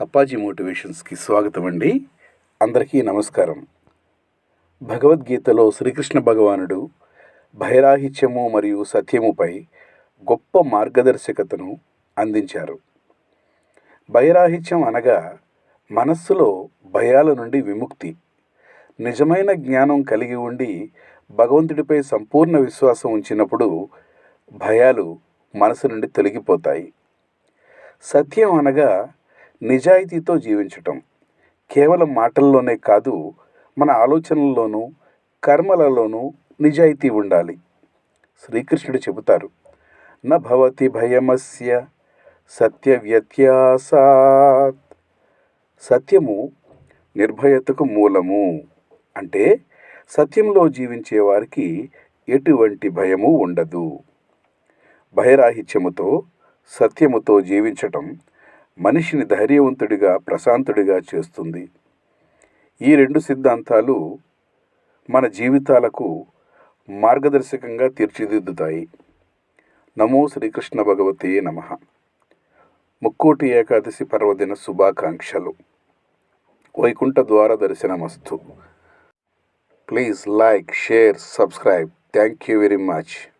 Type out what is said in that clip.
అప్పాజీ మోటివేషన్స్కి స్వాగతం అండి. అందరికీ నమస్కారం. భగవద్గీతలో శ్రీకృష్ణ భగవానుడు భయరాహిత్యము మరియు సత్యముపై గొప్ప మార్గదర్శకతను అందించారు. భయరాహిత్యం అనగా మనస్సులో భయాల నుండి విముక్తి. నిజమైన జ్ఞానం కలిగి ఉండి భగవంతుడిపై సంపూర్ణ విశ్వాసం ఉంచినప్పుడు భయాలు మనసు నుండి తొలగిపోతాయి. సత్యం అనగా నిజాయితీతో జీవించటం. కేవలం మాటల్లోనే కాదు, మన ఆలోచనల్లోనూ కర్మలలోనూ నిజాయితీ ఉండాలి. శ్రీకృష్ణుడు చెబుతారు, న భవతి భయమస్య సత్య వ్యత్యాసాత్. సత్యము నిర్భయతకు మూలము. అంటే సత్యంలో జీవించే వారికి ఎటువంటి భయము ఉండదు. భయరాహిత్యముతో సత్యముతో జీవించటం మనిషిని ధైర్యవంతుడిగా ప్రశాంతుడిగా చేస్తుంది. ఈ రెండు సిద్ధాంతాలు మన జీవితాలకు మార్గదర్శకంగా తీర్చిదిద్దుతాయి. నమో శ్రీకృష్ణ భగవతే నమః. ముక్కోటి ఏకాదశి పర్వదిన శుభాకాంక్షలు. వైకుంఠ ద్వార దర్శనమస్తు. Please like, share, subscribe. Thank you very much.